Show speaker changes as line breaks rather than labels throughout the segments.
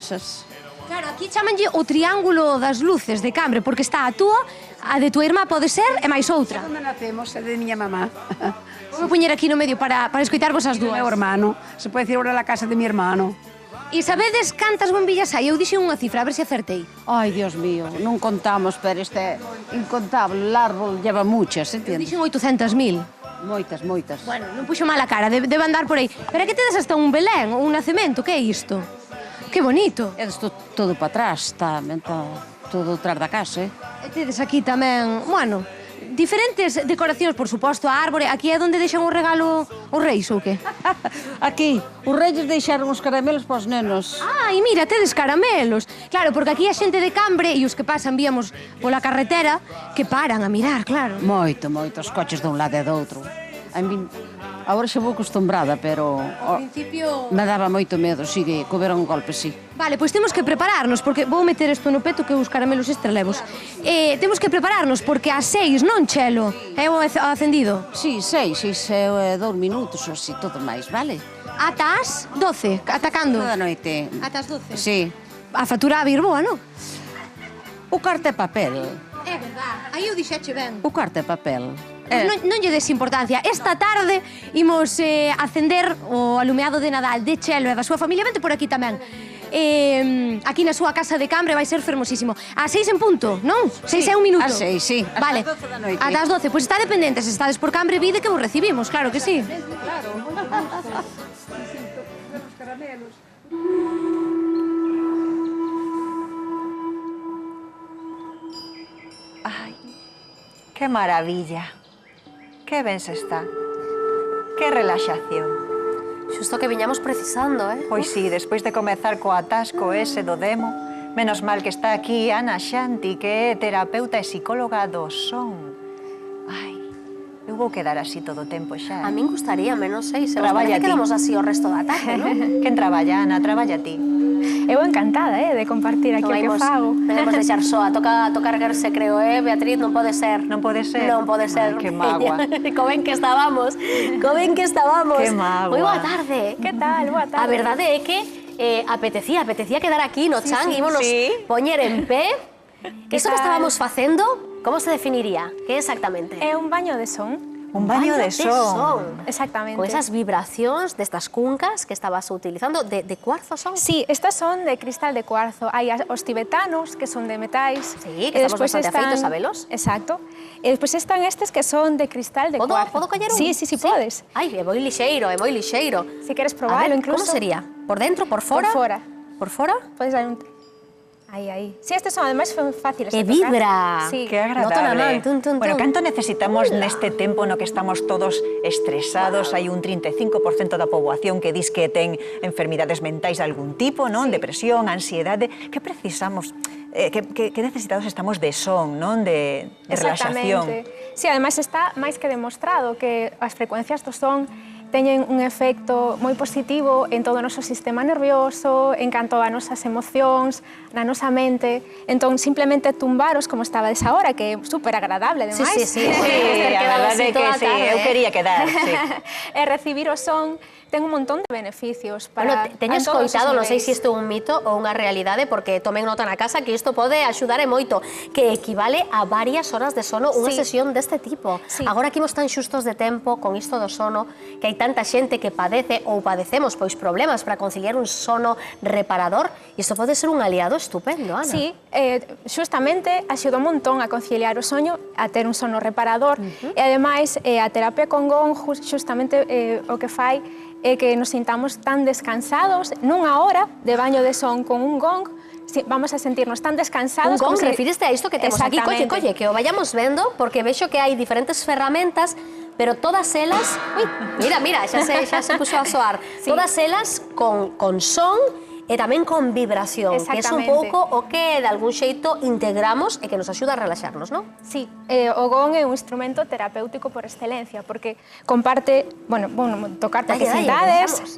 casas.
Claro, aquí chamanlle o triángulo das luces de Cambre, porque está a túa, a de tua irmá pode ser, e máis outra.
Onde nacemos é de miña mamá.
Vou poñer aquí no medio para escoitarvos as
Do
dúas.
meu hermano. Se pode decir ahora la casa de mi hermano.
E sabedes cantas bombillas hai? Eu dixen unha cifra, a ver se acertei.
Ai, Dios mío, non contamos, pero este é incontable. O árbol lleva muchas,
Eu
entiendes?
dixen 800.000.
Moitas, moitas.
Bueno, non puxo mala cara, debe andar por aí. Pero é que tedes hasta un Belén, ou un nacemento, que é isto? Que bonito.
É isto todo para atrás, está todo atrás da casa,
E tedes aquí tamén, bueno, diferentes decoracións, por suposto, a árbore. Aquí é onde deixan o regalo os reis, ou que?
Aquí, os reis deixaron os caramelos para os nenos.
Ai, mira, tedes caramelos. Claro, porque aquí a xente de Cambre e os que pasan, víamos pola carretera, que paran a mirar, claro.
Moito, os coches dun lado e do outro. Agora xa vou acostumbrada, pero
Ao principio...
me daba moito medo, sí, que houberon golpes, sí.
Vale, pois temos que prepararnos, porque vou meter isto no peto que os caramelos estrelevos. Temos que prepararnos, porque ás 6, non, Chelo? É o acendido.
Sí, 6, 2 minutos ou así, todo máis, vale?
Ata as 12, ata cando?
Toda noite.
Ata as 12?
Sí.
A factura a vir boa, non?
O carta é papel.
É verdad, aí eu dixeche ben.
O carta é papel.
Non lle des importancia. Esta tarde imos acender o alumeado de Nadal de Chelo e da súa familia. Vente por aquí tamén. Aquí na súa casa de Cambre vai ser fermosísimo. Ás 6 en punto, non? 6 é un minuto.
Ás 6, sí.
Vale.
Ata as 12 da noite.
Ata as 12. Pois está dependente. Se estades por Cambre, vide que vos recibimos, claro que sí.
Claro.
Ai, que maravilla. Que ben se está. Que relaxación.
Xusto que viñamos precisando,
Pois sí, despois de comezar co atasco ese do demo, menos mal que está aquí Ana Xanti, que é terapeuta e psicóloga do son. Ai, eu vou quedar así todo o tempo xa.
A min gustaríame, non sei, se vos
Traballa
parece
ti.
quedamos así o resto da tarde, non?
Quen traballa, Ana? Traballa ti.
Eu encantada, de compartir aquí o que fago.
Non imos deixar soa, toca erguerse, creo, Beatriz, non pode ser.
Non pode ser?
Non pode ser.
Ai, que magua.
Co ben que estábamos, co ben que estábamos.
Que magua.
Moi boa tarde.
Que tal? Boa tarde.
A verdade é que apetecía quedar aquí no chan, ímonos
sí.
poñer en pé.
Que
Isto que
tal?
estábamos facendo, como se definiría? Que exactamente?
É un baño de son.
Un baño de son.
Exactamente.
Con esas vibracións destas cuncas que estabas utilizando, de cuarzo son?
Sí, estas son de cristal de cuarzo. Hai os tibetanos, que son de metais.
Sí, que estamos bastante afeitos a velos.
Exacto. E despois están estes que son de cristal de cuarzo.
Podo coller un?
Sí, podes.
Ai, é moi lixeiro, é moi lixeiro.
Si queres
A
probarlo,
ver,
incluso.
como sería? Por dentro, por fora?
Por fora.
Por fora?
Podes dar un... Aí. Sí, estes son además fáciles
Que
de tocar.
vibra.
Sí.
Que
Noto na man,
agradable.
tun, tun,
Bueno,
tun.
canto necesitamos neste tempo no que estamos todos estresados? Hai un 35% da poboación que dis que ten enfermidades mentais de algún tipo, non? Depresión, ansiedade. Que precisamos? Que necesitados estamos de son, non? De relaxación.
Exactamente. Sí, ademais está máis que demostrado que as frecuencias do son teñen un efecto moi positivo en todo o noso sistema nervioso, en canto a nosas emocións, na nosa mente. Entón, simplemente tumbaros como estabades agora, que é super agradable, ademais.
Sí.
Sí, a verdade é que sí, eu quería quedar, sí.
E recibir o son ten un montón de beneficios para
Bueno, teño
en todos os
escoitado, non sei
niveis.
se isto é un mito ou unha realidade, porque tomen nota na casa que isto pode axudar e moito, que equivale a varias horas de sono unha
Sí.
sesión deste tipo.
Sí.
Agora que imos tan xustos de tempo con isto do sono, que hai tanta xente que padece ou padecemos pois problemas para conciliar un sono reparador, isto pode ser un aliado estupendo, Ana.
Sí, xustamente axuda un montón a conciliar o soño, a ter un sono reparador, e ademais a terapia con gong xustamente o que fai é que nos sintamos tan descansados nunha hora de baño de son con un gong, vamos a sentirnos tan
Un
descansados
gong,
como
refiriste a isto que temos aquí, colle, que o vayamos vendo, porque vexo que hai diferentes ferramentas, pero todas elas, mira, xa se puxo a soar,
Sí.
todas elas con son e tamén con vibración, que é un
Exactamente.
pouco o que de algún xeito integramos e que nos axuda a relaxarnos, non?
Sí, o gong é un instrumento terapéutico por excelencia, porque comparte, tocar
Dalle,
toquecidades.
vexamos.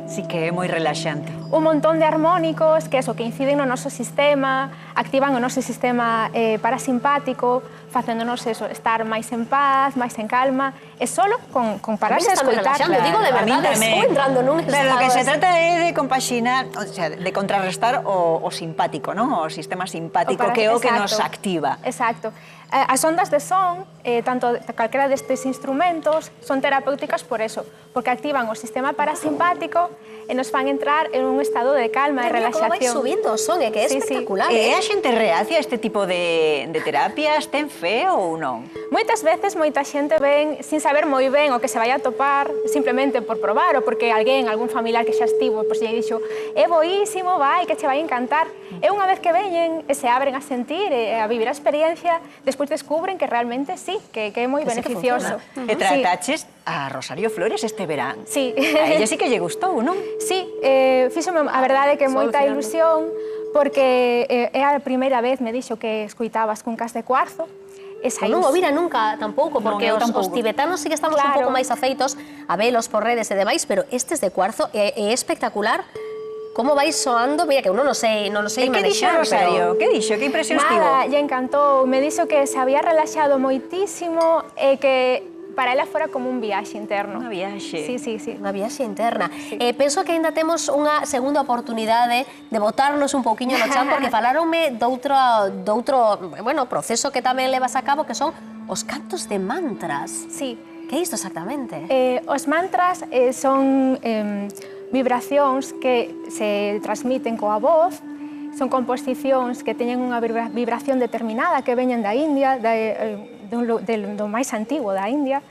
Sí que é moi relaxante.
un montón de armónicos que eso, que inciden no noso sistema, activan o noso sistema parasimpático, facéndonos eso, estar máis en paz, máis en calma, e solo con pararse a escoitar.
Yo digo de verdad, estoy entrando en un estado...
Pero lo que se trata é de compaxinar, o sea, de contrarrestar o simpático, ¿no? O sistema simpático, que é o que nos activa.
Exacto. As ondas de son, tanto calquera destes instrumentos, son terapéuticas por eso, porque activan o sistema parasimpático e nos fan entrar en un estado de calma e relaxación.
Como vais subindo o son, que é espectacular.
E a xente reacia a este tipo de terapias? Ten fe ou non?
Moitas veces, moita xente ven sin saber moi ben o que se vai a topar, simplemente por probar, ou porque algún familiar que xa estivo, pois lle dixo, é boísimo, vai, que che vai encantar. E unha vez que veñen e se abren a sentir e a vivir a experiencia, despois descubren que realmente sí, que é moi beneficioso.
E trataches a Rosario Flores este verán.
Sí.
A ella sí que lle gustou, non?
Sí, fíxome a verdade que moita ilusión, porque é a primeira vez, me dixo, que escoitabas cun cas de cuarzo.
Non o vira nunca tampouco, porque os tibetanos sí que estamos un pouco máis afeitos a velos por redes e demais, pero estes de cuarzo é espectacular. Como vais soando? Mira, que uno non sei
manexar. Que dixo Rosario? Que dixo? Que impresión estivo?
Nada, lle encantou. Me dixo que se había relaxado moitísimo e que para ela fora como un viaxe interno.
Unha viaxe.
Sí.
Unha viaxe interna. Penso que ainda temos unha segunda oportunidade de botarnos un pouquiño no chan, porque falaronme doutro proceso que tamén levas a cabo, que son os cantos de mantras.
Sí.
Que é isto exactamente?
Os mantras son vibracións que se transmiten coa voz, son composicións que teñen unha vibración determinada que veñen da India, do máis antigo da India.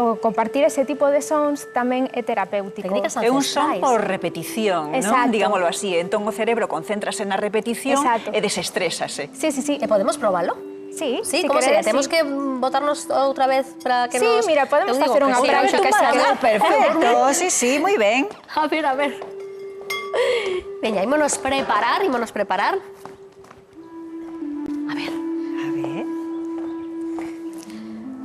O compartir ese tipo de sons tamén é terapéutico.
É un son por repetición, non? Digámoslo así. Entón o cerebro concéntrase na repetición e desestrésase.
Sí.
E podemos probalo?
Sí,
sí, como sería? Temos que botarnos outra vez para que nos...
Sí, mira, podemos facer unha práctica que sea...
Perfecto, sí, moi ben.
A ver. Veña, ímonos preparar. A ver.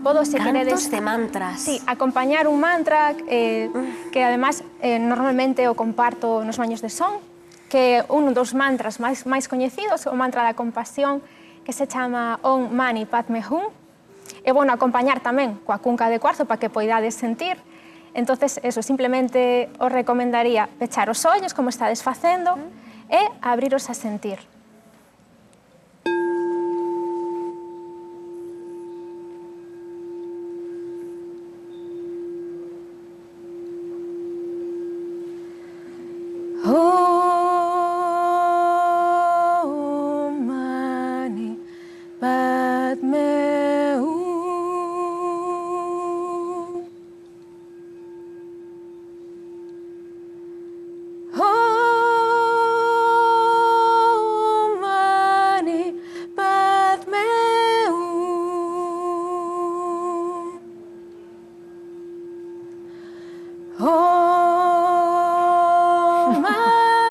Podo, se queredes...
Cantos de mantras.
Sí, acompañar un mantra que además normalmente o comparto nos baños de son, que é un dos mantras máis coñecidos, o mantra da compasión, que se chama Om Mani Padme Hum. É bueno acompañar tamén coa cunca de cuarzo para que poidades sentir. Entonces, eso, simplemente os recomendaría pechar os ollos, como estades facendo, e abriros a sentir.